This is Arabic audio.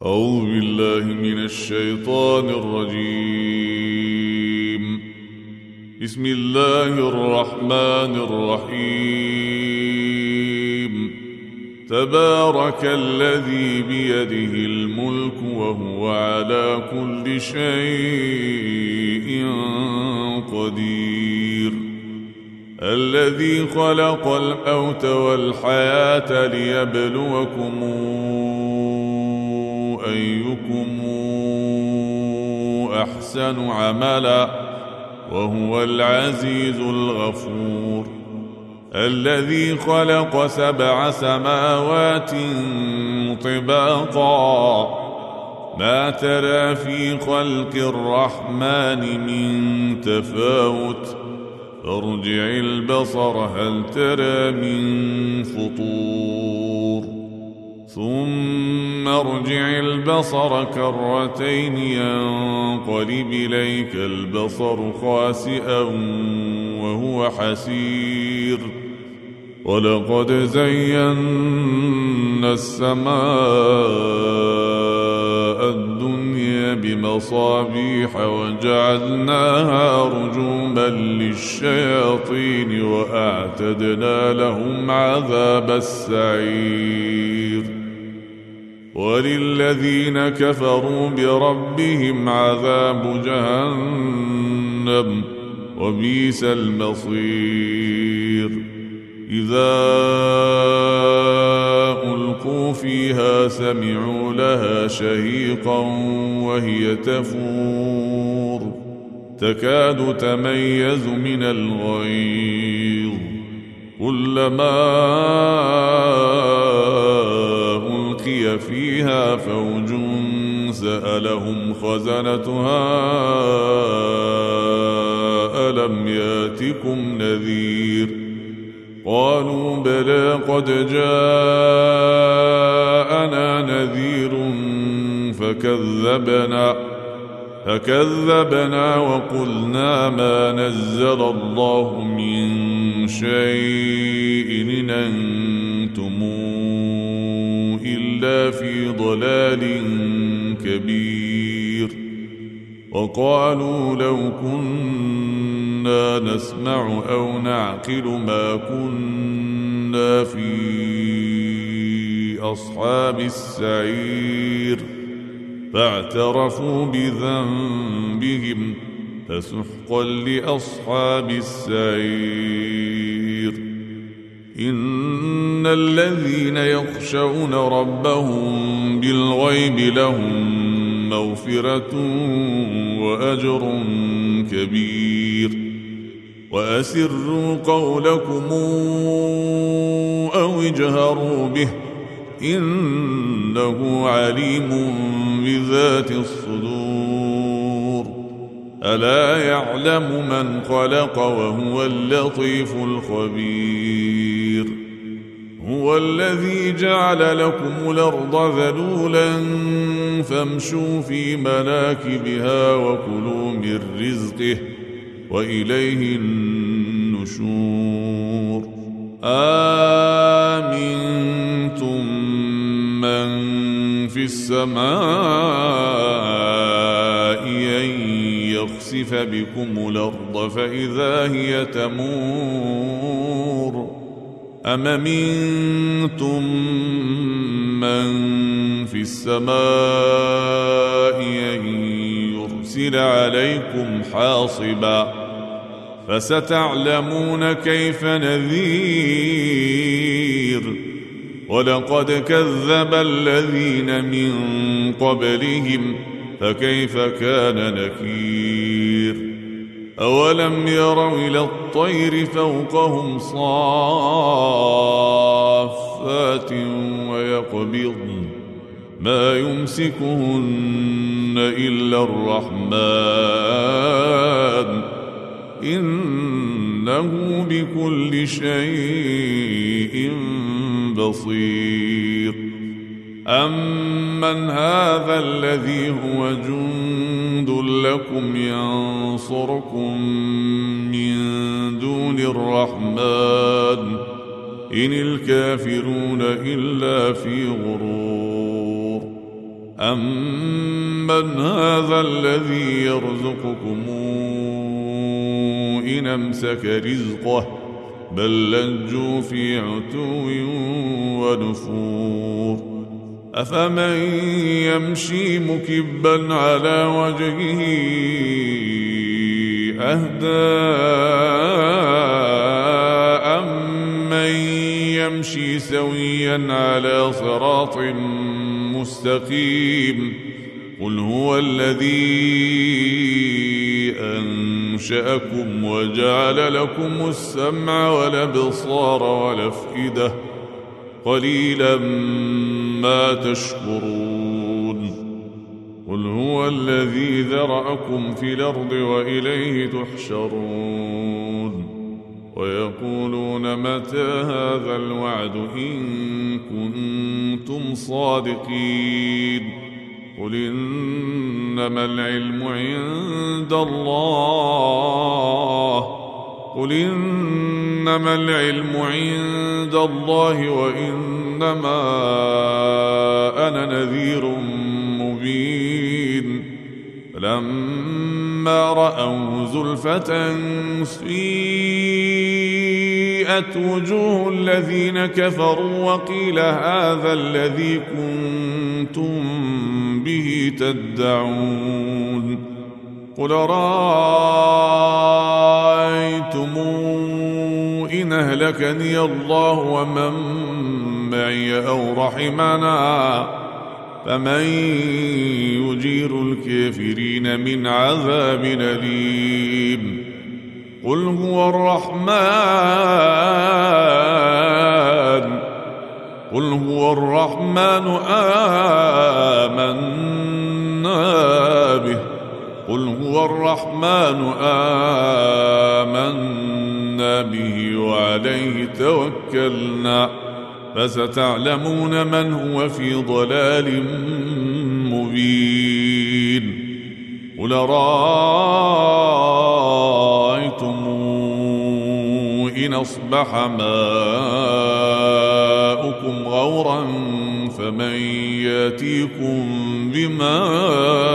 أعوذ بالله من الشيطان الرجيم. بسم الله الرحمن الرحيم. تبارك الذي بيده الملك وهو على كل شيء قدير. الذي خلق الموت والحياة ليبلوكم أيكم أحسن عملا وهو العزيز الغفور. الذي خلق 7 سماوات طباقا ما ترى في خلق الرحمن من تفاوت فارجع البصر هل ترى من فطور ثم ارجع البصر كرتين ينقلب إليك البصر خاسئا وهو حسير. ولقد زينا السماء الدنيا بمصابيح وجعلناها رجوما للشياطين وأعتدنا لهم عذاب السعير. وللذين كفروا بربهم عذاب جهنم وبئس المصير. إذا ألقوا فيها سمعوا لها شهيقا وهي تفور تكاد تميز من الغيظ كلما ألقي فيها فوج سألهم خزنتها ألم ياتكم نذير قالوا بلى قد جاءنا نذير فكذبنا وقلنا ما نزل الله من شيء إن أنتم إلا في ضلال كبير. وقالوا لو كنا نسمع أو نعقل ما كنا في أصحاب السعير فاعترفوا بذنبهم فسحقا لأصحاب السعير. إن الذين يخشون ربهم بالغيب لهم مغفرة وأجر كبير. وأسروا قولكم أو اجهروا به إنه عليم بذات الصدور. ألا يعلم من خلق وهو اللطيف الخبير. هو الذي جعل لكم الأرض ذلولا فامشوا في مناكبها وكلوا من رزقه وإليه النشور. آمنتم من في السماء أن يخسف بكم الأرض فإذا هي تمور أم أمنتم من في السماء أن يرسل عليكم حاصبا فستعلمون كيف نذير. ولقد كذب الذين من قبلهم فكيف كان نكير. أولم يروا إلى الطير فوقهم صافات ويقبضن ما يمسكهن إلا الرحمن إنه بكل شيء بصير. أمن هذا الذي هو جند لكم ينصركم من دون الرحمن إن الكافرون إلا في غرور. أمن هذا الذي يرزقكم إن أمسك رزقه بل لجوا في عتو ونفور أفمن يمشي مكبا على وجهه أهدى أمن يمشي سويا على صراط مستقيم قل هو الذي أنشأكم وجعل لكم السمع والأبصار والأفئدة قليلا ما تشكرون قل هو الذي ذرأكم في الأرض وإليه تحشرون ويقولون متى هذا الوعد إن كنتم صادقين قل إنما العلم عند الله وإنما أنا نذير مبين فلما رأوا زلفة سيئت وجوه الذين كفروا وقيل هذا الذي كنتم به تدعون قل رأيتم إن أهلكني الله ومن معي أو رحمنا فمن يجير الكافرين من عذاب أليم قل هو الرحمن آمنا به وعليه توكلنا فستعلمون من هو في ضلال مبين قل رأيتم إن أصبح ماؤكم غورا فمن يأتيكم بماء